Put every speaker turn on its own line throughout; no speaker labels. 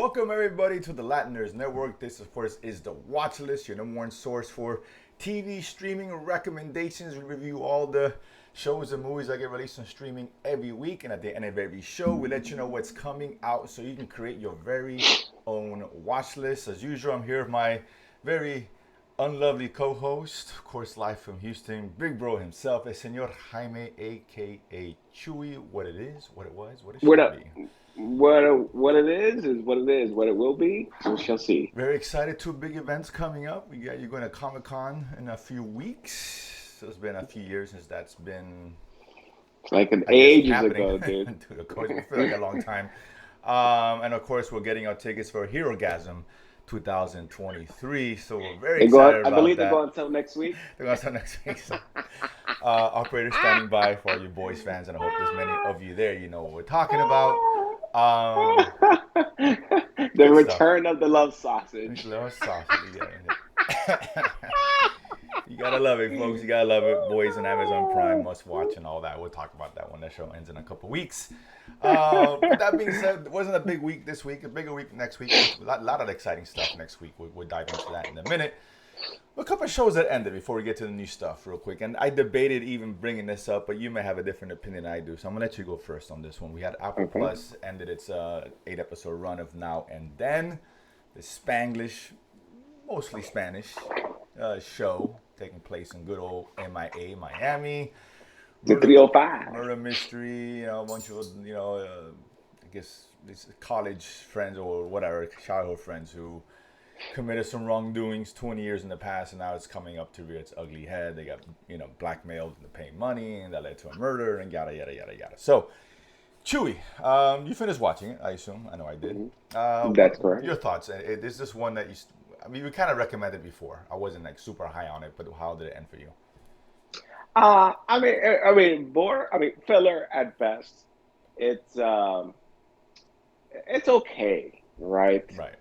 Welcome everybody to the Latiners Network. This, of course, is the Watchlist, your number one source for TV streaming recommendations. We review all the shows and movies that get released on streaming every week, and at the end of every show, we let you know what's coming out so you can create your very own watch list. As usual, I'm here with my very unlovely co-host, of course, live from Houston, Big Bro himself, el Señor Jaime, aka Chewy. What it is, what it was, what it
What
should
up?
be.
What it is what it is. What it will be, we shall see.
Very excited. Two big events coming up. You're going to Comic Con in a few weeks. So it's been a few years since that's been,
It's like an
I guess,
ages
happening.
ago, dude.
Dude, of course, it feels like a long time. And of course, we're getting our tickets for HeroGasm 2023. So we're very
They go.
excited
I
about
believe they go
that.
until next week.
They're going to start next week. So, operator standing by for all you boys fans, and I hope there's many of you there. You know what we're talking about.
The
Good stuff.
return of the love sausage.
Little sausage, yeah. You gotta love it, folks. You gotta love it. Boys on Amazon Prime, must watch, and all that. We'll talk about that when that show ends in a couple weeks. But that being said, it wasn't a big week this week. A bigger week next week. A lot of exciting stuff next week. We'll dive into that in a minute. A couple of shows that ended before we get to the new stuff real quick. And I debated even bringing this up, but you may have a different opinion than I do. So I'm going to let you go first on this one. We had Apple
Okay.
Plus ended its 8-episode run of Now and Then. The Spanglish, mostly Spanish, show taking place in good old MIA, Miami.
The 305.
Murder mystery, a bunch of, I guess these college friends or whatever, childhood friends who committed some wrongdoings 20 years in the past, and now it's coming up to rear its ugly head. They got, blackmailed into paying money, and that led to a murder, and yada, yada, yada, yada. So, Chewy, you finished watching it, I assume. I know I did.
That's correct.
Your thoughts? Is this one that we kind of recommended before. I wasn't like super high on it, but how did it end for you?
Filler at best. It's okay, right?
Right.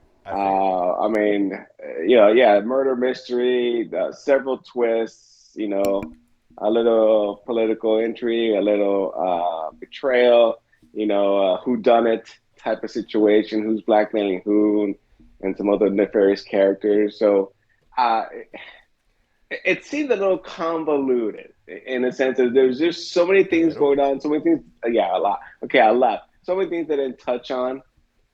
Murder mystery, several twists, a little political intrigue, a little betrayal, who done it type of situation, who's blackmailing who, and some other nefarious characters. So it seemed a little convoluted in the sense that there's just so many things going on, so many things. Yeah, a lot. Okay, a lot. So many things that I didn't touch on.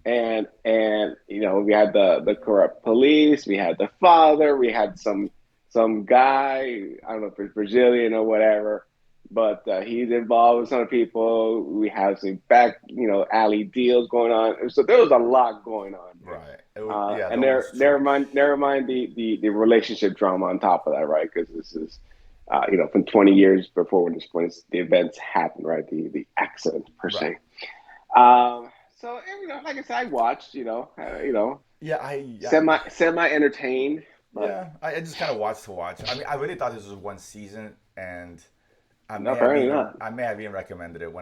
And we had the corrupt police, we had the father, we had some guy, I don't know if it's Brazilian or whatever, but he's involved with some people. We have some back alley deals going on, so there was a lot going on.
Right.
And never mind the relationship drama on top of that, right? Because this is from 20 years before when the events happened, right? The accident per se. So like I said, I watched. Semi entertained.
Yeah, I just kind of watched to watch. I mean, I really thought this was one season, and I may have even recommended it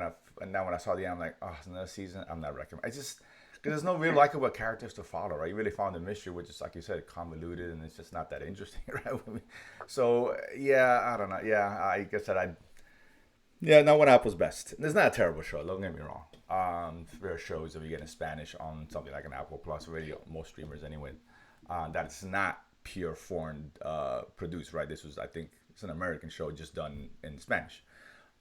and now when I saw the end, I'm like, oh, it's another season. I'm not recommending. I just because there's no real likable characters to follow, right? You really found the mystery, which is like you said, convoluted, and it's just not that interesting, right? So yeah, I don't know. Yeah, I guess that not what Apple's best. It's not a terrible show. Don't get me wrong. There are shows that we get in Spanish on something like an Apple Plus radio, most streamers anyway. That's not pure foreign produced, right? This was, I think, it's an American show just done in Spanish,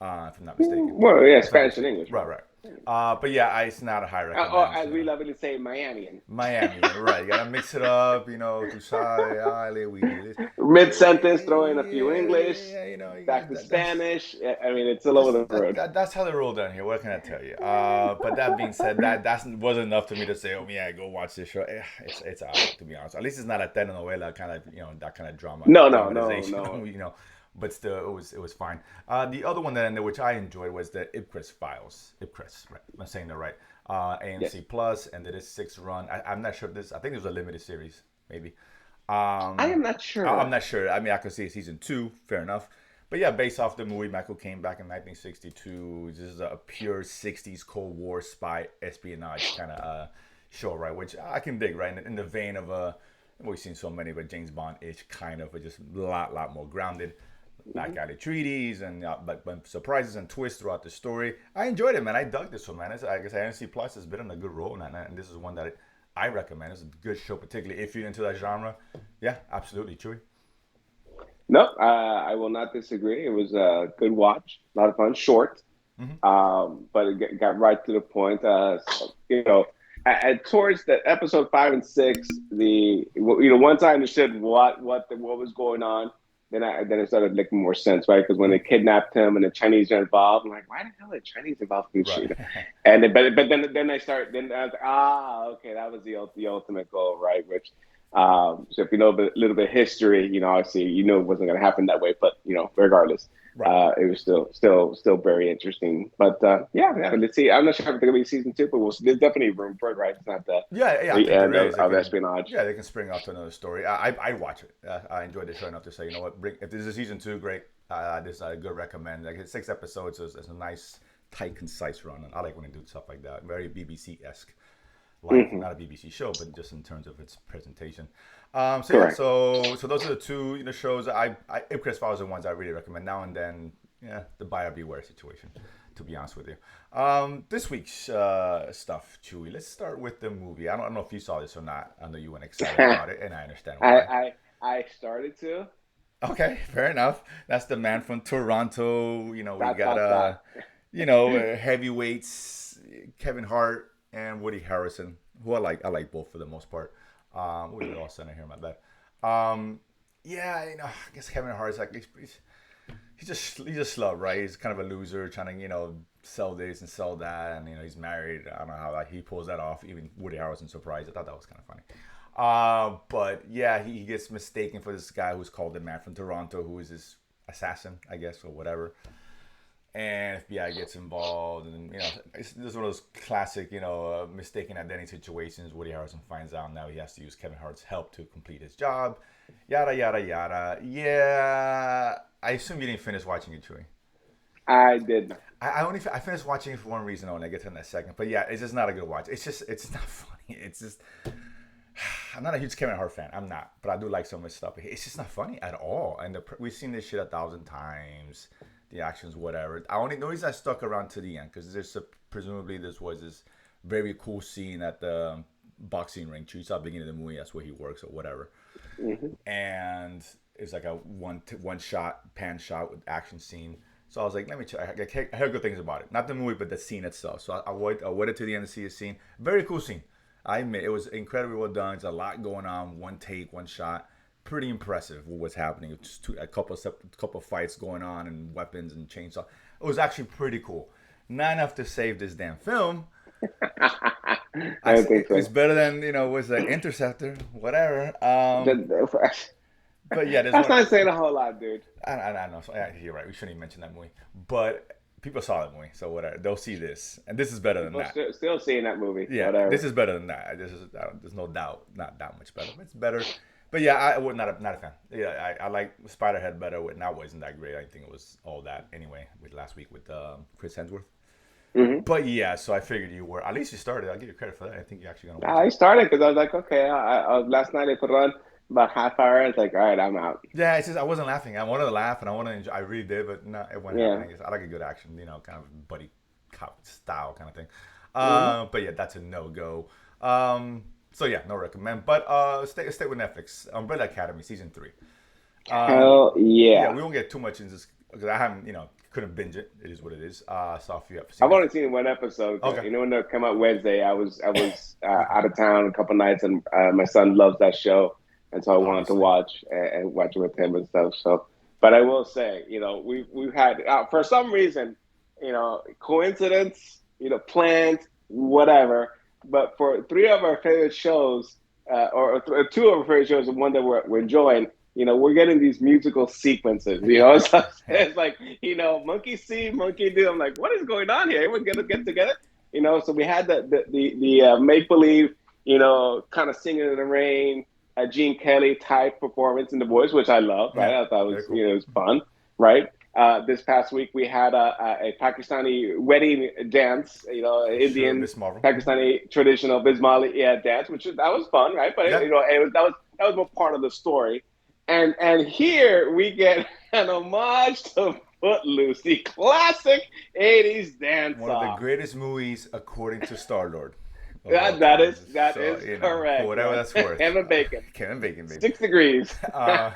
if I'm not mistaken.
Well, yeah, Spanish and English.
Right. But yeah, it's not a high recommendation.
Or as we lovingly say, Miami,
right. You gotta mix it up, tu sabes, we do this.
Mid-sentence, throw in a few English, back to Spanish. I mean, it's all over the road.
That's how they roll down here. What can I tell you? But that being said, that wasn't enough to me to say, oh yeah, go watch this show. It's out, to be honest. At least it's not a telenovela kind of, that kind of drama.
No.
But still, it was fine. The other one that ended, which I enjoyed, was the Ipcress Files. Ipcress, right? I'm saying that right. AMC Plus, and it is 6th run. I'm not sure if I think there's a limited series, maybe.
I am not sure.
I'm not sure. I mean, I could see season 2, fair enough. But yeah, based off the movie, Michael came back in 1962. This is a pure 60s Cold War spy espionage kind of show, right? Which I can dig, right? In the vein of we've seen so many, but James Bond-ish kind of, but just a lot more grounded. Back alley treaties and but surprises and twists throughout the story. I enjoyed it, man. I dug this one, man. I guess AMC Plus has been on a good roll, and this is one that I recommend. It's a good show, particularly if you're into that genre. Yeah, absolutely, Chewy.
No, I will not disagree. It was a good watch, a lot of fun, short,
Mm-hmm.
but it got right to the point. So, towards the episode 5 and 6, once I understood what was going on, then it started making more sense, right? Because when they kidnapped him and the Chinese are involved, I'm like, why the hell are the Chinese involved in this
Right.
shit? And then I was like, okay, that was the ultimate goal, right? Which so if you know a little bit of history, obviously it wasn't going to happen that way, but regardless,
Right.
it was still very interesting. But yeah, let's see. I'm not sure if it's going to be season 2, but there's definitely room for it, right? It's not
Yeah, I
the
think there
end
is.
of espionage.
Yeah, they can spring off to another story. I watch it. I enjoyed the show enough to say, you know what, if this is a season 2, great. This is a good recommend. Like it's 6 episodes, so it's a nice, tight, concise run. And I like when they do stuff like that. Very BBC-esque. Like not a BBC show, but just in terms of its presentation. So yeah,
Correct.
so those are the two shows if Chris Files are the ones I really recommend. Now and then, yeah, the buyer beware situation. To be honest with you, this week's stuff, Chewy. Let's start with the movie. I don't know if you saw this or not. I know you were excited about it, and I understand
I,
why.
I I started to.
Okay, fair enough. That's the man from Toronto. We
Dot
got
dot dot.
heavyweights, Kevin Hart and Woody Harrelson, who I like. I like both for the most part. What did all center here? My bad. Yeah, I guess Kevin Hart's like he's just slow, right? He's kind of a loser, trying to sell this and sell that, and he's married. I don't know how he pulls that off. Even Woody Harrelson surprised. I thought that was kind of funny. But yeah, he gets mistaken for this guy who's called the man from Toronto, who is his assassin, I guess, or whatever. And FBI gets involved, and it's one of those classic, mistaken identity situations. Woody Harrelson finds out now he has to use Kevin Hart's help to complete his job. Yada yada yada. Yeah, I assume you didn't finish watching it, Chewy.
I did not.
I finished watching it for one reason only. I get to that in a second, but yeah, it's just not a good watch. It's not funny. It's just I'm not a huge Kevin Hart fan. I'm not, but I do like some of his stuff. It's just not funny at all. And we've seen this shit 1,000 times. The actions, whatever. The reason I stuck around to the end because presumably this was this very cool scene at the boxing ring. You saw the beginning of the movie. That's where he works or whatever.
Mm-hmm.
And it's like a one shot pan shot with action scene. So I was like, let me check. I heard good things about it. Not the movie, but the scene itself. So I waited to the end to see the scene. Very cool scene. I admit it was incredibly well done. There's a lot going on. One take, one shot. Pretty impressive what was happening. Just a couple of fights going on and weapons and chainsaw. It was actually pretty cool. Not enough to save this damn film.
I don't think so.
It's better than was the Interceptor, whatever. But yeah,
that's not saying a whole lot, dude.
I know. So, yeah, you're right. We shouldn't even mention that movie. But people saw that movie, so whatever. They'll see this, and this is better than that.
Still seeing that movie.
Yeah,
whatever.
This is better than that. There's no doubt, not that much better. But it's better. But yeah, I was not a fan. Yeah, I like Spiderhead better. That wasn't that great. I think it was all that anyway. With last week with Chris Hemsworth.
Mm-hmm.
But yeah, so I figured you were. At least you started. I'll give you credit for that. I think you're actually gonna watch
I
it.
started because I was like, okay. Last night I put on about half hour. I was like, all right, I'm out.
Yeah, it's just I wasn't laughing. I wanted to laugh and I wanted to enjoy. I really did, but no, it wasn't happening. I like a good action, kind of buddy cop style kind of thing. But yeah, that's a no go. So yeah, no recommend. But stay with Netflix. Umbrella Academy season 3.
Hell yeah.
Yeah, we won't get too much into this because I haven't, couldn't binge it. It is what it is. So if you have
I've only seen one episode.
Okay.
When it came out Wednesday, I was out of town a couple nights, and my son loves that show, and so I wanted to watch and watch it with him and stuff. So, but I will say, we've had for some reason, coincidence, planned, whatever. But for 3 of our favorite shows, or 2 of our favorite shows, and one that we're enjoying, we're getting these musical sequences. So it's like, monkey see, monkey do. I'm like, what is going on here? Everyone get together. So we had the make believe, kind of singing in the rain, Gene Kelly type performance in The Voice, which I love. Right, I thought it was cool. It was fun. Right. This past week we had a Pakistani wedding dance, Indian Pakistani traditional Bismillah dance, that was fun, right? But that was more part of the story. And here we get an homage to Footloose, the classic 80s dance
One of the greatest movies according to Star-Lord. of all
That
time.
is that
So,
is
you know, for
correct.
whatever
Right?
that's worth.
Kevin Bacon,
Kevin Bacon, baby.
6 degrees.
Uh,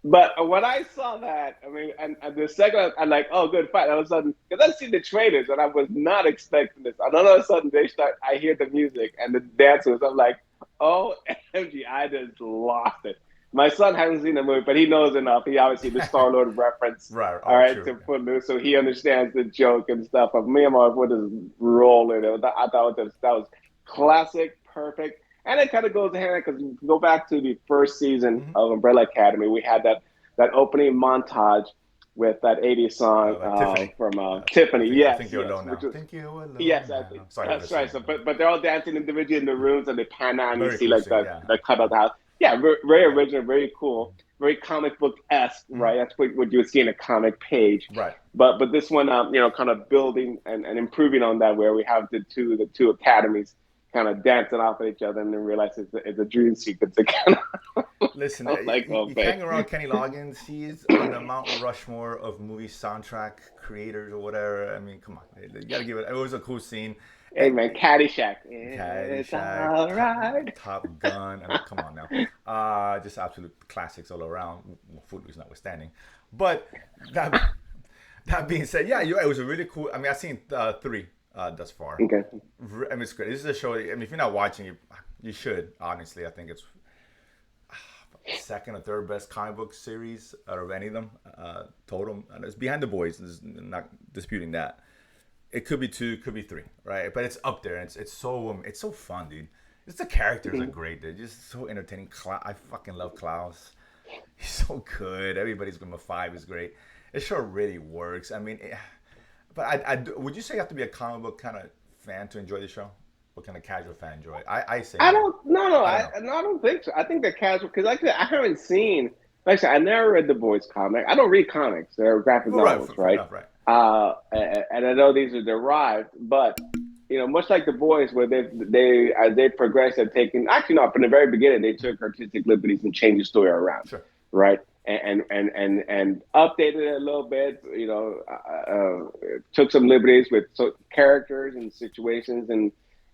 But when I saw that, I mean, and the second, I'm like, oh, good fight. All of a sudden, because I see the trailers and I was not expecting this. And all of a sudden, I hear the music and the dancers. I'm like, OMG, I just lost it. My son hasn't seen the movie, but he knows enough. He obviously the Star Lord reference,
right.
all
Oh,
right,
true.
to put loose, so he understands the joke and stuff. But me and my wife were just rolling. I thought that was classic, perfect. And it kind of goes hand because you go back to the first season
Mm-hmm.
of Umbrella Academy. We had that opening montage with that 80s song
Tiffany.
from Tiffany.
I
Yes,
think you're
yes,
alone
which
now.
was
Think you're alone
yes, I
now.
think
Sorry, what a
that's right.
song.
So, but they're all dancing individually in the rooms, and they pan out and you
Very
see
cool
like
scene. Yeah.
the cut of the house. Yeah, very
Yeah.
original, very cool, very comic book esque,
Mm-hmm.
right? That's what you would see in a comic page.
Right.
But this one, kind of building and improving on that, where we have the two academies kind of dancing off at each other, and then realize it's a dream sequence again.
Listen,
Like,
you can't go around Kenny Loggins. He is on the Mount Rushmore of movie soundtrack creators or whatever. I mean, come on, you gotta give it. It was a cool scene.
Hey man, Caddyshack. It's
Caddyshack,
all right.
Top Gun. I mean, come on now. Just absolute classics all around. Footloose notwithstanding. But that being said, yeah, it was a really cool. I mean, I've seen three thus far.
Okay.
I mean, it's great. This is a show. I mean, if you're not watching, you should. Honestly, I think it's second or third best comic book series out of any of them. Total. And it's behind the boys. There's not disputing that. It could be two, could be three, right? But it's up there. And it's so fun, dude. Just the characters are great, dude. Just so entertaining. I fucking love Klaus. He's so good. Everybody's going to 5 is great. This show really works. I mean, would you say you have to be a comic book kind of fan to enjoy the show? What kind of casual fan enjoy it? I say
I
no.
don't. No, I don't think so. I think the casual because actually I haven't seen. Like I said, I never read the boys comic. I don't read comics. They're graphic novels,
fair
right?
enough, right.
And I know these are derived, but much like the boys, where they as they progress, have taken actually not from the very beginning, they took artistic liberties and changed the story around,
Sure.
right? And updated it a little bit. Took some liberties with characters and situations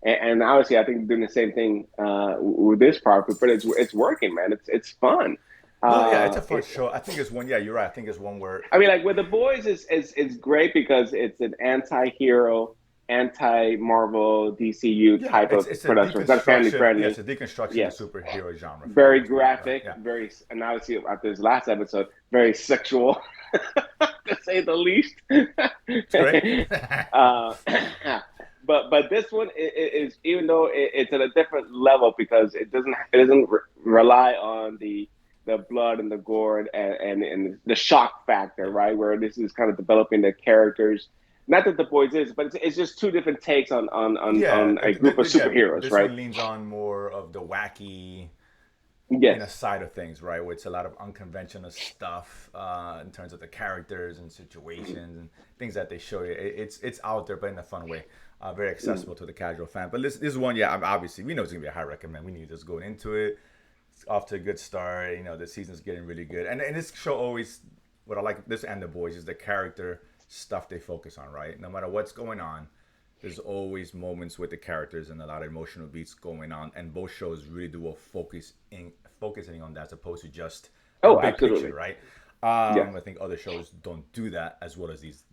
and obviously, I think doing the same thing with this part, but it's working, man. It's fun.
No, yeah, it's a fun show. I think it's one. Yeah, you're right. I think it's one where
I mean, like with the boys, is great because it's an anti-hero, anti-Marvel, DCU type of
it's a
production. It's not family friendly.
Yeah, it's a deconstruction
Yes,
of the superhero genre.
very graphic,
Yeah.
very, and obviously after this last episode, very sexual, to say the least.
It's great.
But this one is even though it's at a different level because it doesn't rely on the blood and the gore and the shock factor, right? Where this is kind of developing the characters. Not that the boys is, but it's just two different takes on a group of superheroes,
this
right?
one leans on more of the wacky
Yes.
side of things, right? Where it's a lot of unconventional stuff in terms of the characters and situations and things that they show you. It's out there, but in a fun way. Very accessible to the casual fan. But this is one, yeah, obviously, we know it's going to be a high recommend. We need to just go into it. It's off to a good start. The season's getting really good. And this show always, what I like, this and the boys, is the character stuff they focus on, right? No matter what's going on, there's always moments with the characters and a lot of emotional beats going on. And both shows really do a focusing on that as opposed to just the big
absolutely.
picture, right?
Yeah.
I think other shows don't do that as well as these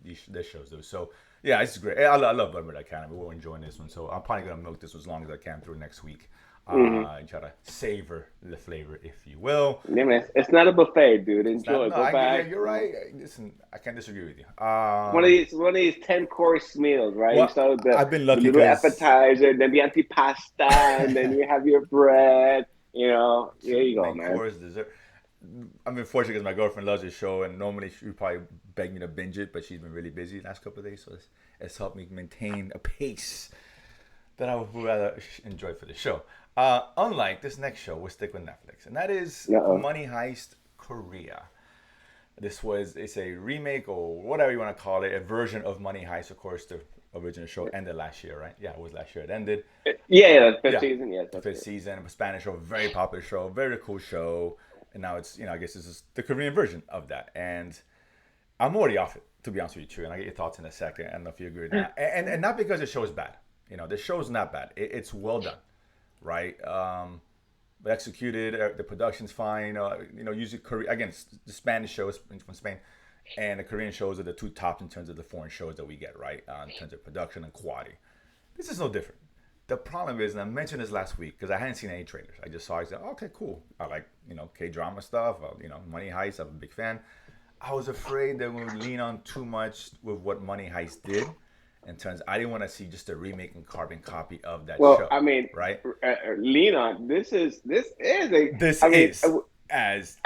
shows do. So, yeah, it's great. I love Umbrella Academy. We're enjoying this one. So I'm probably going to milk this as long as I can through next week. And try to savor the flavor, if you will.
Yeah, man, it's not a buffet, dude. Enjoy. Go back.
Yeah, you're right. Listen, I can't disagree with you.
One of these 10-course meals, right?
Well,
You start with
I've been lucky
the little
'cause-
appetizer, then the antipasta, and then you have your bread. There you go,
main
man.
course, dessert. I'm been fortunate because my girlfriend loves this show, and normally she would probably beg me to binge it, but she's been really busy the last couple of days, so it's helped me maintain a pace that I would rather enjoy for the show. Unlike this next show, we'll stick with Netflix, and that is Money Heist Korea. It's a remake or whatever you want to call it, a version of Money Heist. Of course, the original show ended last year, right? Yeah, it was last year. It ended.
Yeah, the fifth season. Yes,
the fifth season. A Spanish show, very popular show, very cool show. And now it's, I guess this is the Korean version of that. And I'm already off it, to be honest with you, and I'll get your thoughts in a second. I don't know if you agree with that. And not because the show is bad. The show's not bad. It's well done, right? Executed. The production's fine. Usually Korea again. The Spanish show is from Spain, and the Korean shows are the two tops in terms of the foreign shows that we get, right? In terms of production and quality. This is no different. The problem is, and I mentioned this last week because I hadn't seen any trailers. I just saw it. I said, okay, cool. I like K-drama stuff. Money Heist. I'm a big fan. I was afraid that we would lean on too much with what Money Heist did. In terms, I didn't want to see just a remake and carbon copy of that show.
Well, I mean,
right?
Lean on this is a.
This
I mean,
is as.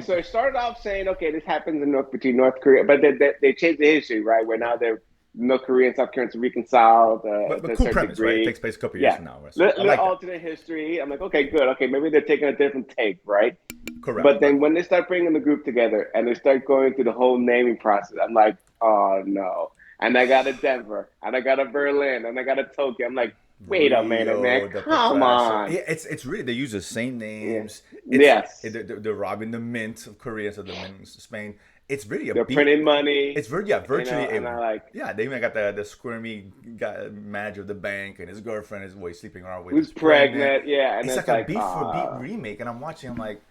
So it started off saying, okay, this happens between North Korea, but they changed the history, right? Where now they're North Korea and South Korea to reconcile.
But cool premise, right? It takes place a couple years from now. Right? So
little alternate history. I'm like, okay, good. Okay, maybe they're taking a different take, right?
Correct.
But then when they start bringing the group together and they start going through the whole naming process, I'm like, oh no. And I got a Denver, and I got a Berlin, and I got a Tokyo. I'm like, wait a minute, man, come on.
Yeah, it's really, they use the same names.
Yes.
They're robbing the mint of Korea, so the mint of Spain. It's really
they're printing money.
It's virtually.
And I like.
Yeah, they even got the squirmy guy, manager of the bank, and his girlfriend is always sleeping around with.
Who's pregnant? Yeah,
and it's like a beat for beat remake, and I'm watching. I'm like.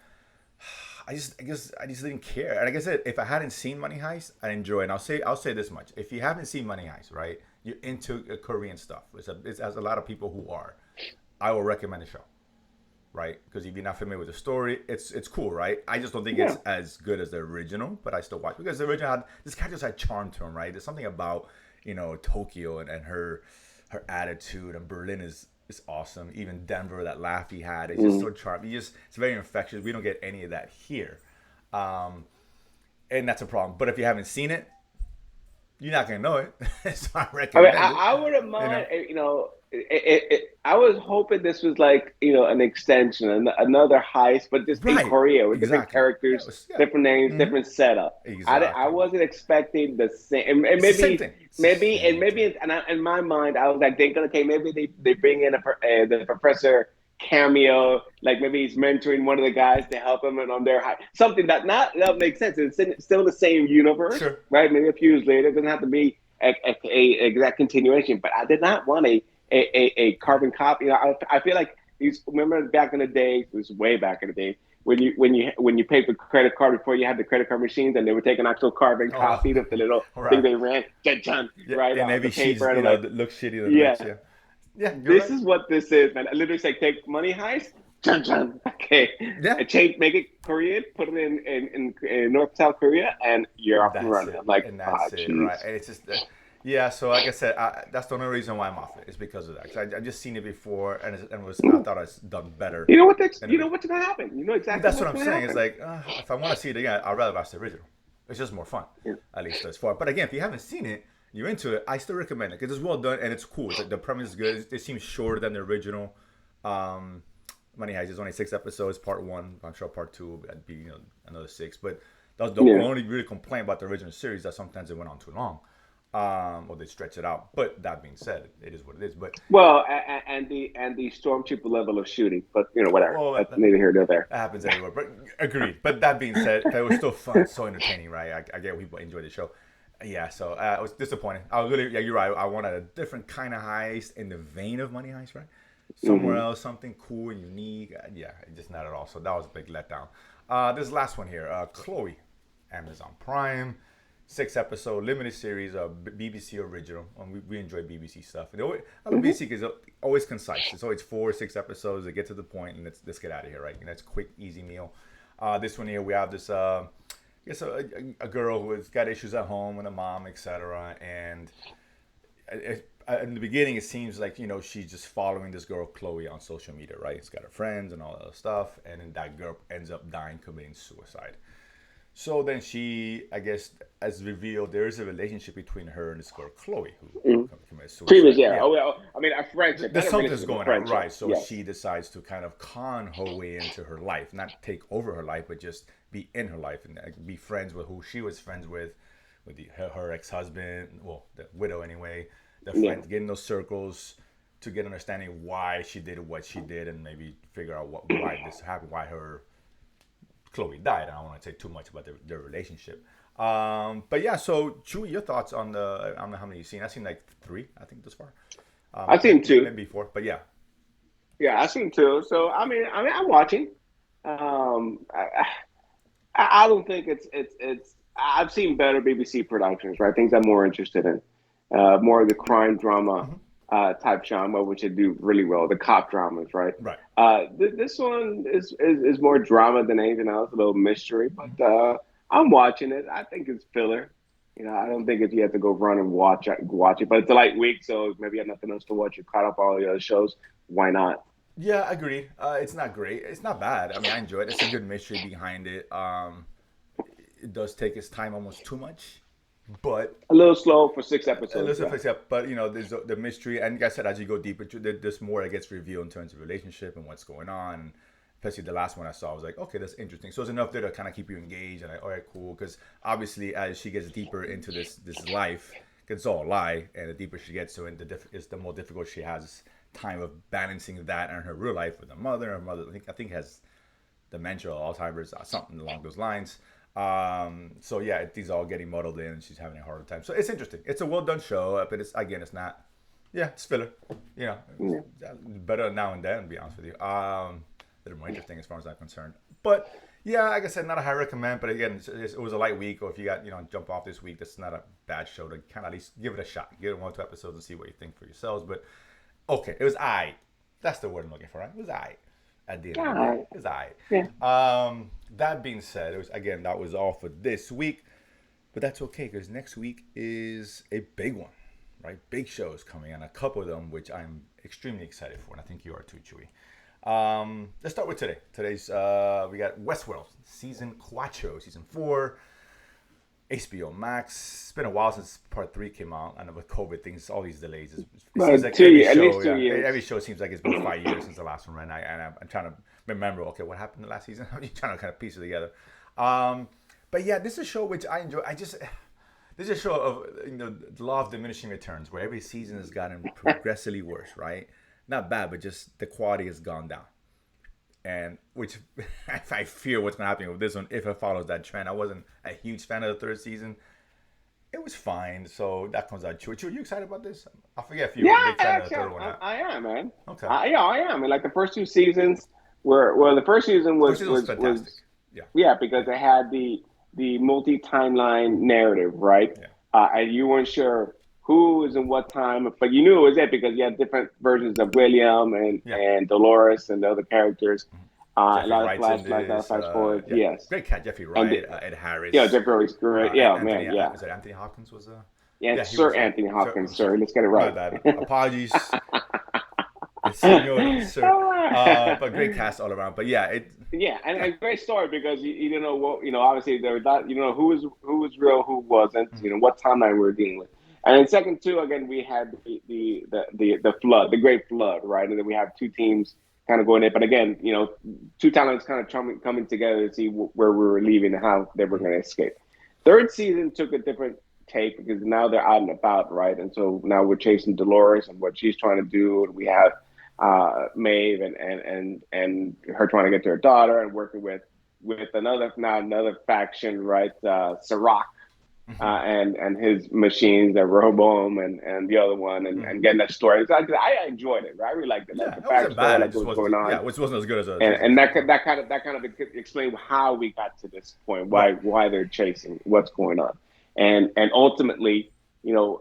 I just didn't care. And like I said, if I hadn't seen Money Heist, I'd enjoy it. And I'll say this much: if you haven't seen Money Heist, right, you're into Korean stuff. It's as a lot of people who are. I will recommend the show, right? Because if you're not familiar with the story, it's cool, right? I just don't think it's as good as the original, but I still watch because the original this character had charm to him, right? There's something about Tokyo and her attitude, and Berlin is awesome. Even Denver, that laugh he had, it's just so charming. It's very infectious. We don't get any of that here, and that's a problem. But if you haven't seen it, you're not gonna know it. So I recommend
I wouldn't mind. I was hoping this was like an extension, another heist, but just in Korea with different characters, different names, different setup. Exactly. I wasn't expecting the same, and maybe in my mind I was like thinking, okay, maybe they bring in the professor cameo, like maybe he's mentoring one of the guys to help him and on their something that makes sense. It's still the same universe, right? Maybe a few years later, it doesn't have to be a exact continuation, but I did not want a carbon copy. I feel like remember back in the day, it was way back in the day, when you paid for credit card before you had the credit card machines, and they were taking actual carbon copies of the little thing they ran, right?
And every sheet looks shittier than
next. Yeah, this is what this is, man. I literally say, take Money Heist, okay, and make it Korean, put it in North South Korea, and you're off and running. I'm like,
and that's it, right? And it's just. Yeah, so like I said, that's the only reason why I'm off it. Is because of that. Cause I just seen it before, and I thought I was done better.
You know what's gonna happen. You know exactly.
That's what I'm saying. It's like if I want to see it again, I'd rather watch the original. It's just more fun, at least as far. But again, if you haven't seen it, you're into it, I still recommend it because it's well done and it's cool. The premise is good. It seems shorter than the original. Money Heist is only 6 episodes, part 1. I'm sure part 2 will be another 6. But that was the only really complaint about the original series, that sometimes it went on too long. Or they stretch it out. But that being said, it is what it is. But
and the stormtrooper level of shooting, but whatever. Well, that's neither here nor there.
That happens everywhere. But agreed. But that being said, it was still fun, so entertaining, right? I get people enjoy the show. Yeah, so it was disappointing. I was really, you're right. I wanted a different kind of heist in the vein of Money Heist, right? Somewhere else, something cool and unique. Yeah, just not at all. So that was a big letdown. This last one here, Chloe, Amazon Prime, 6-episode limited series, BBC original. We enjoy BBC stuff. BBC is always concise. It's always 4 or 6 episodes. They get to the point, and let's get out of here, right? And that's a quick, easy meal. This one here, we have this. A girl who's got issues at home with a mom, etc. And in the beginning, it seems like she's just following this girl Chloe on social media, right? It's got her friends and all that other stuff, and then that girl ends up dying, committing suicide. So then she, I guess, as revealed, there is a relationship between her and this girl Chloe who committed suicide.
Previous, yeah. Well, I mean, a friendship.
There's something's going on, right? So she decides to kind of con her way into her life, not take over her life, but just be in her life and be friends with who she was friends with her ex-husband, well, the widow anyway, the friends, get in those circles to get understanding why she did what she did, and maybe figure out why this happened, why Chloe died. I don't want to say too much about their relationship. But yeah, so Chewy, your thoughts on how many you've seen? I've seen like 3, I think, this far.
I've seen two.
Maybe four, but yeah.
Yeah, I've seen two. So I'm watching. I don't think it's. I've seen better BBC productions, right? Things I'm more interested in, more of the crime drama type genre, which they do really well. The cop dramas, right?
Right.
This one is more drama than anything else, a little mystery. But I'm watching it. I think it's filler. I don't think if you have to go run and watch it. But it's a light week, so maybe you have nothing else to watch. You caught up all the other shows. Why not?
Yeah, I agree. It's not great. It's not bad. I mean, I enjoy it. It's a good mystery behind it. It does take its time almost too much, but
A little slow for 6 episodes.
listen, yeah. But there's the mystery, and like I said, as you go deeper, there's more that gets revealed in terms of relationship and what's going on. Especially the last one I saw, I was like, okay, that's interesting. So it's enough there to kind of keep you engaged, and like, all right, cool. Because obviously, as she gets deeper into this life, 'cause it's all a lie, and the deeper she gets to it, it's the more difficult she has time of balancing that and her real life with her mother. Her mother, I think has dementia or Alzheimer's, something along those lines. So yeah, these all getting muddled in, and she's having a harder time. So it's interesting. It's a well done show, but it's not. Yeah, it's filler. Better now and then. To be honest with you, a little more interesting as far as I'm concerned. But yeah, like I said, not a high recommend. But again, it was a light week, or if you got jump off this week, that's not a bad show to kind of at least give it a shot. Give it 1 or 2 episodes and see what you think for yourselves. But okay, it was I. That's the word I'm looking for. Right? It was I. At the end of the day, it was I.
Yeah.
That being said, that was all for this week, but that's okay because next week is a big one, right? Big shows coming, and a couple of them which I'm extremely excited for, and I think you are too, Chewy. Let's start with today. Today's we got Westworld season 4, season 4. HBO Max. It's been a while since part 3 came out, and with COVID things, all these delays. It seems like every show seems like it's been 5 years since the last one, right? And I'm trying to remember, okay, what happened the last season? I'm trying to kind of piece it together. But yeah, this is a show which I enjoy. This is a show of the law of diminishing returns, where every season has gotten progressively worse, right? Not bad, but just the quality has gone down. And which I fear what's going to happen with this one if it follows that trend. I wasn't a huge fan of the 3rd season. It was fine, so that comes out. Chew, are you excited about this? I forget if you were a big fan of the 3rd one.
I am, man.
Okay.
I am. And like the first 2 seasons the first season was
fantastic.
Yeah, because it had the multi-timeline narrative, right?
Yeah.
And you weren't sure who was in what time, but you knew it was it because you had different versions of William and Dolores and the other characters. A lot of flash forward.
Yeah.
Yes.
Great cat, Jeffrey Wright, Ed Harris.
Yeah, Jeffrey Wright's great.
Is it Anthony Hopkins was
Sir Anthony Hopkins, sir. Let's get it right.
My bad. Apologies. Senor, sir. But great cast all around. But yeah,
and a great story because you don't know what obviously there was not who was real, who wasn't, what timeline we were dealing with. And then second two, again, we had the flood, the great flood, right? And then we have 2 teams kind of going in. But again, 2 talents kind of coming together to see where we were leaving and how they were going to escape. 3rd season took a different take because now they're out and about, right? And so now we're chasing Dolores and what she's trying to do. And we have Maeve and her trying to get to her daughter and working with another faction, right? Sirach. And his machines, the Rehoboam and the other one, and getting that story. I enjoyed it. Right? I really liked it. Like the backstory, like what was going on.
Yeah, which wasn't as good as
and that kind of explained how we got to this point, why they're chasing, what's going on, and ultimately,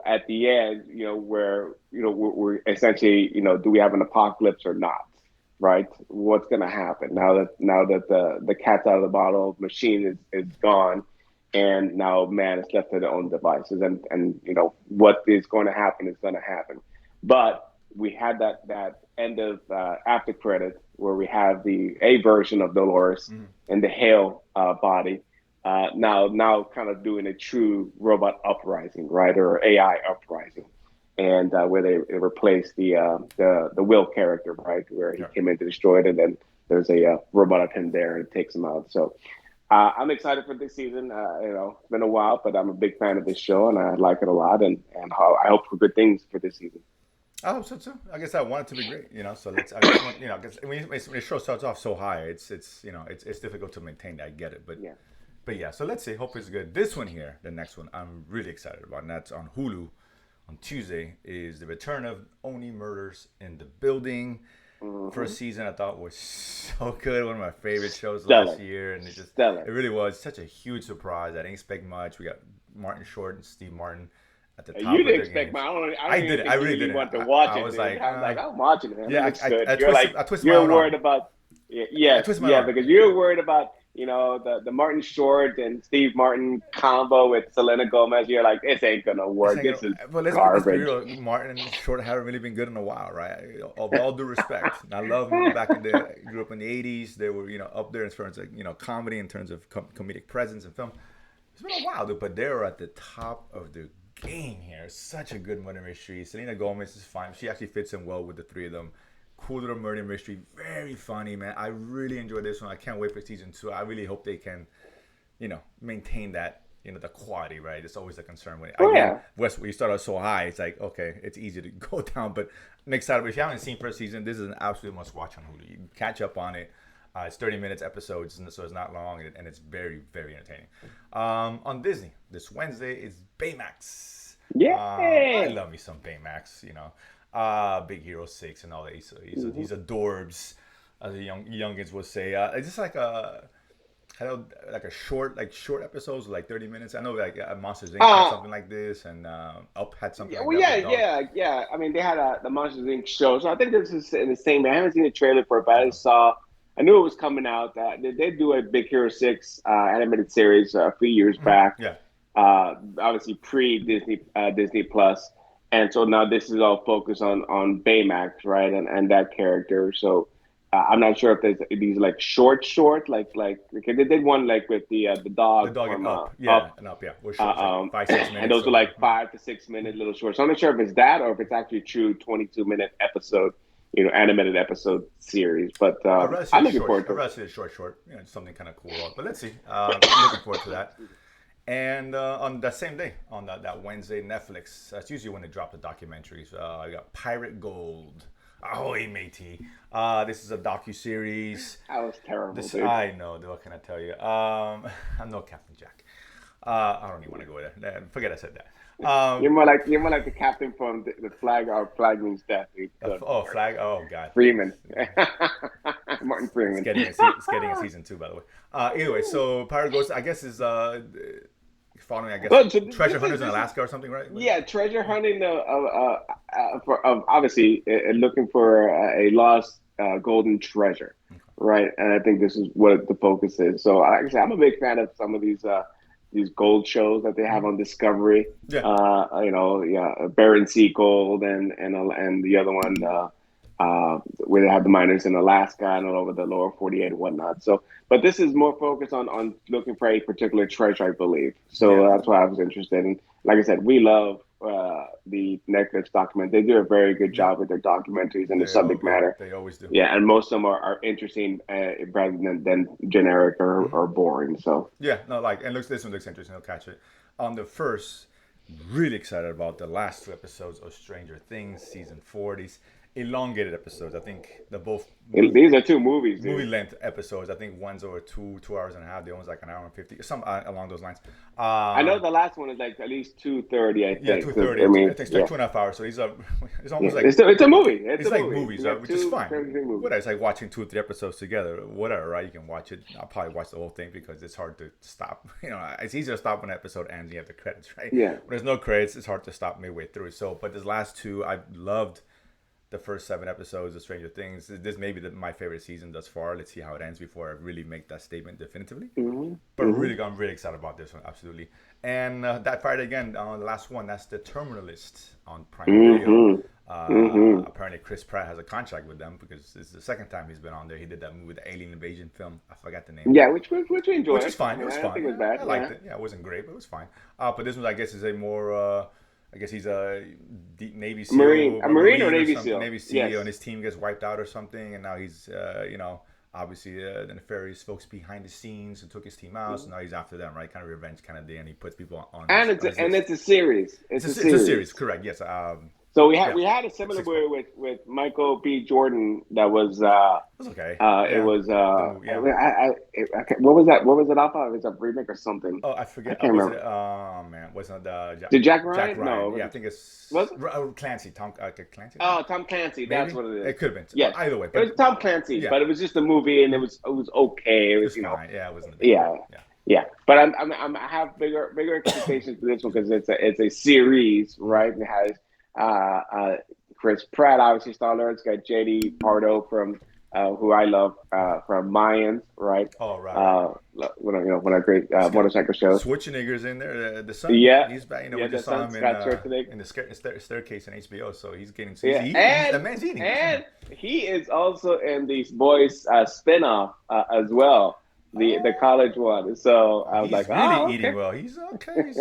at the end, where we're essentially, do we have an apocalypse or not? Right? What's going to happen now that the cat's out of the bottle, machine is gone. And now man is left to their own devices, and what is going to happen is going to happen. But we had that end of after credit where we have a version of Dolores in the Hale body. Now kind of doing a true robot uprising, right, or AI uprising, and where they replaced the Will character, right, where he came in to destroy it, and then there's a robot of him there and it takes him out. So. I'm excited for this season. It's been a while, but I'm a big fan of this show, and I like it a lot. And I hope for good things for this season.
I hope so too. I guess I want it to be great. So let's. I just want, because when the show starts off so high, it's difficult to maintain that. I get it, but yeah. So let's see. Hope it's good. This one here, the next one, I'm really excited about, and that's on Hulu, on Tuesday is the Return of Oni Murders in the Building. First season I thought was so good. One of my favorite shows last year, and it really was such a huge surprise. I didn't expect much. We got Martin Short and Steve Martin at the top.
You didn't expect much. I didn't. I really didn't want to watch it. I was like, I'm watching it.
Yeah, I twisted my
you're
own
worried
arm.
about. Because you're worried about the Martin Short and Steve Martin combo with Selena Gomez. You're like, this ain't gonna work. This is garbage.
Let's be real. Martin and Short haven't really been good in a while, right? All due respect. And I love them back in the grew up in the '80s. They were up there in terms of comedy, in terms of comedic presence and film. It's been a while, dude, but they're at the top of the game here. Such a good murder mystery. Selena Gomez is fine. She actually fits in well with the three of them. Cool little murder mystery. Very funny, man. I really enjoyed this one. I can't wait for season 2. I really hope they can, maintain that, the quality, right? It's always a concern when West, when you start out so high, it's like, okay, it's easy to go down. But I'm excited. If you haven't seen first season, this is an absolute must watch on Hulu. You can catch up on it. It's 30 minutes episodes, so it's not long, and it's very, very entertaining. On Disney, this Wednesday is Baymax.
Yeah.
I love me some Baymax, Big Hero 6 and all that. He's adorbs, as the youngins would say. It's just like short episodes, like 30 minutes. I know Monsters Inc. had something like this, and Up had something like that.
Yeah. I mean, they had the Monsters Inc. show, so I think this is in the same. I haven't seen the trailer for it, but I knew it was coming out. They did do a Big Hero 6 animated series a few years back.
Yeah.
Obviously pre-Disney Plus. And so now this is all focused on Baymax, right? And that character. So I'm not sure if there's these like short, like because they did one like with the dog.
The dog
from,
and Up. Up. We're short, like 5-6 minutes.
And those are like 5 to 6 minute little shorts. So I'm not sure if it's that or if it's actually true 22-minute episode, animated episode series. But I'm looking forward to it.
I'd rather see it short. Something kind of cool. But let's see. I'm looking forward to that. And on that same day, on that Wednesday, Netflix, that's usually when they drop the documentaries. I got Pirate Gold. Ahoy, matey. This is a docuseries.
That was terrible, dude.
I know, dude. What can I tell you? I'm no Captain Jack. I don't even want to go there. Forget I said that.
You're more like the captain from the Flag. Our Flag Means Death.
Flag. Oh, God.
Freeman. Martin Freeman.
It's getting a season 2, by the way. Anyway, so Pirate Ghost, I guess, is following, treasure hunters in Alaska or something, right?
Yeah, treasure hunting for obviously looking for a lost golden treasure, right? And I think this is what the focus is. So, like I said, I'm a big fan of some of these gold shows that they have on Discovery. Yeah. Barren Sea Gold and the other one where they have the miners in Alaska and all over the lower 48 and whatnot. So, but this is more focused on looking for a particular treasure, I believe. So that's why I was interested. And like I said, we love the Netflix document. They do a very good job with their documentaries and the subject matter.
They always do.
Yeah, and most of them are interesting rather than generic or boring. So
and this one looks interesting. I'll catch it. On the first, really excited about the last 2 episodes of Stranger Things season 4. These elongated episodes. I think they're both
these are 2 movies, dude.
Movie length episodes. I think one's over 2 hours and a half. The other one's like an hour and 50, some along those lines.
I know the last one is like at least 2:30. I think.
Yeah, 2:30. I mean, it's like 2.5 hours. So it's almost like
it's a movie.
It's like movies, which is fine. Whatever. It's like watching 2 or 3 episodes together. Whatever, right? You can watch it. I'll probably watch the whole thing because it's hard to stop. It's easier to stop when an episode ends and you have the credits, right?
Yeah.
When there's no credits, it's hard to stop midway through. So, but this last 2, I've loved the first 7 episodes of Stranger Things. This may be my favorite season thus far. Let's see how it ends before I really make that statement definitively. But I'm really excited about this one, absolutely. And that Friday again, the last one, that's The Terminalist on Prime Video. Apparently Chris Pratt has a contract with them because this is the second time he's been on there. He did that movie, the Alien Invasion film. I forgot the name.
Yeah, which we enjoyed.
Which was fine. It was fine.
I think it was bad.
I liked it. Yeah, it wasn't great, but it was fine. But this one, I guess, is a more... I guess he's a Navy SEAL.
A Marine or Navy SEAL.
Navy SEAL, and his team gets wiped out or something, and now he's, obviously the nefarious folks behind the scenes and took his team out, so now he's after them, right? Kind of revenge kind of day, and he puts people on.
And it's a series.
It's a series, correct? Yes.
So we had a similar movie with Michael B. Jordan that was
It was okay.
it
Yeah.
was
Yeah.
what was that? What was it off of? It was a remake or something.
Oh, I
I
forget.
can't
Was
remember.
it? Oh man, wasn't
Did Jack
Jack
Ryan?
Ryan?
No,
Yeah, I think it's
was it?
Clancy. Tom Clancy.
Oh, Tom Clancy. That's
Maybe
what it is.
it could have been.
Yes,
Either way,
it was
but
Tom Clancy,
yeah,
but it was just a movie, and it was okay. It
it
was
was fine. Yeah, it wasn't a big deal.
yeah.
Yeah.
Yeah, but I have bigger expectations for this one because it's a series, right? It has Chris Pratt, obviously star. It's got JD Pardo from who I love from Mayans, right?
Oh, right.
One of great motorcycle shows.
Schwarzenegger's in there. The son,
Yeah,
he's back.
yeah,
We
the
just saw
son
him
Scott Schwarzenegger.
in the staircase in HBO. So he's getting.
Yeah,
The man's eating.
and he is also in these boys spinoff as well. The college one. So I was
he's
like,
really
oh,
eating
okay.
well. He's okay.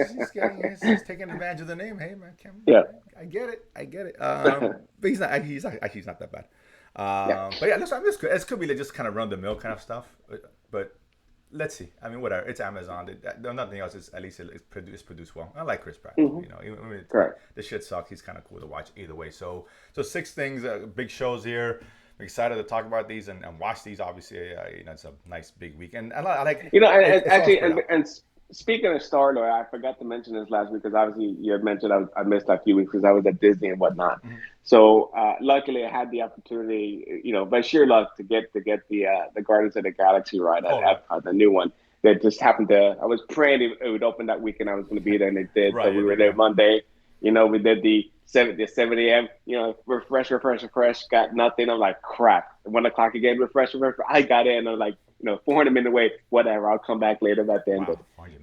He's taking advantage of the name. Hey man,
Yeah.
I get it. But he's not that bad.
Yeah.
But yeah, listen, it could be like just kind of run the mill kind of stuff. But let's see. I mean, whatever. It's Amazon. Nothing else is at least it's produced well. I like Chris Pratt.
Mm-hmm.
You know, even
Correct.
the shit sucks. He's kind of cool to watch either way. So 6 things, big shows here. I'm excited to talk about these and watch these. Obviously, it's a nice big week, and I like.
And speaking of Star Lord, I forgot to mention this last week because obviously you had mentioned I missed a few weeks because I was at Disney and whatnot.
Mm-hmm.
So luckily, I had the opportunity, by sheer luck, to get the Guardians of the Galaxy ride at Epcot, the new one. That just happened to. I was praying it would open that weekend. I was going to be there, and it did.
Right,
so we were there Monday. We did the 7 a.m. Refresh. Got nothing. I'm like, crap. 1 o'clock again. Refresh. I got in. I'm like, 400 minutes away. Whatever. I'll come back later. That then.
Wow.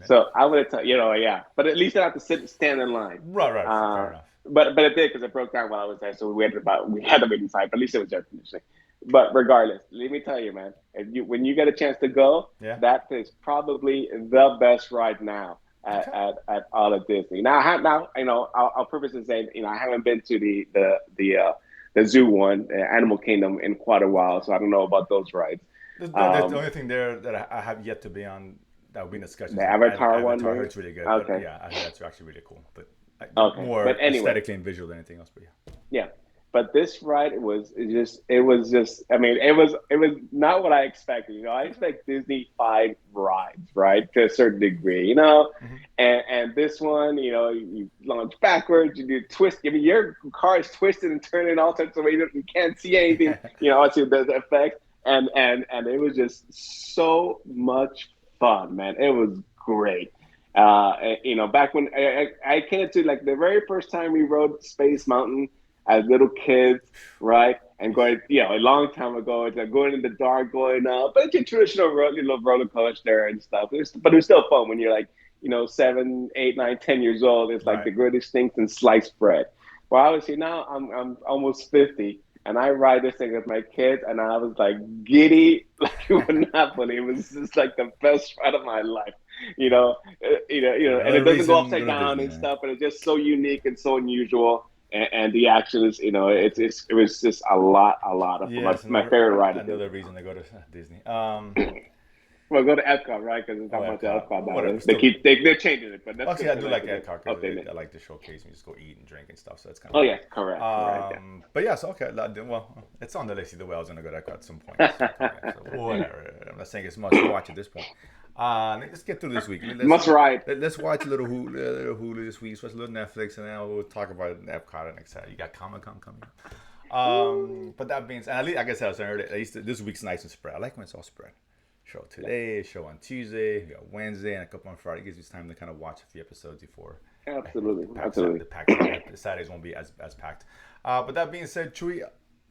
So I would have, yeah. But at least I have to stand in line.
Right. Fair enough.
But it did because it broke down while I was there. So we had to wait inside. But at least it was air conditioning. But regardless, let me tell you, man. When you get a chance to go, that is probably the best ride now. At all of Disney. Now, I'll purpose and say, I haven't been to the zoo one, Animal Kingdom, in quite a while, so I don't know about those rides.
The only thing there that I have yet to be on that will be in discussion.
The Avatar one.
Avatar, it's really good.
Okay.
But yeah, I think that's actually really cool. But more
but anyway,
aesthetically and visual than anything else. But
yeah. But this ride was just. I mean, it was not what I expected. I expect Disney 5 rides, right, to a certain degree,
Mm-hmm.
and this one, you launch backwards, you do twist. I mean, your car is twisted and turning all sorts of ways. You can't see anything. I see the effect, and it was just so much fun, man. It was great. Back when I came to like the very first time we rode Space Mountain as little kids, right? And going, a long time ago, it's like going in the dark, going up. But it's a traditional roller coaster and stuff. But it was still fun when you're like, 7, 8, 9, 10 years old. It's like the greatest thing since sliced bread. Well, obviously now I'm almost 50, and I ride this thing with my kids, and I was like giddy, like you would not believe. It was just like the best ride of my life, and it doesn't go upside down and stuff, but it's just so unique and so unusual. And the action is, it was just a lot of fun. My favorite ride.
Another reason to go to Disney.
Well, go to Epcot, right? Because it's not much Epcot now. They're changing it, but that's
actually I do like Epcot because I like the showcase and just go eat and drink and stuff. So it's kind of.
Oh yeah, correct.
But yeah, so okay. Well, it's on the list either way. I was gonna go to Epcot at some point. So whatever. I'm not saying it's much to watch at this point. Let's get through this week.
Let's
watch a little Hulu this week. Watch a little Netflix, and then we'll talk about Epcot and etc. You got Comic-Con coming. But that means, and at least, like I said, I was saying earlier, at least this week's nice and spread. I like when it's all spread. Show today, show on Tuesday, we got Wednesday, and a couple on Friday. It gives you time to kind of watch a few episodes before.
Absolutely.
The Saturdays won't be as packed. But that being said, Chewy,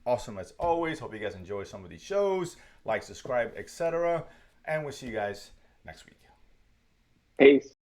awesome as always. Hope you guys enjoy some of these shows. Like, subscribe, etc. And we'll see you guys next week.
Peace.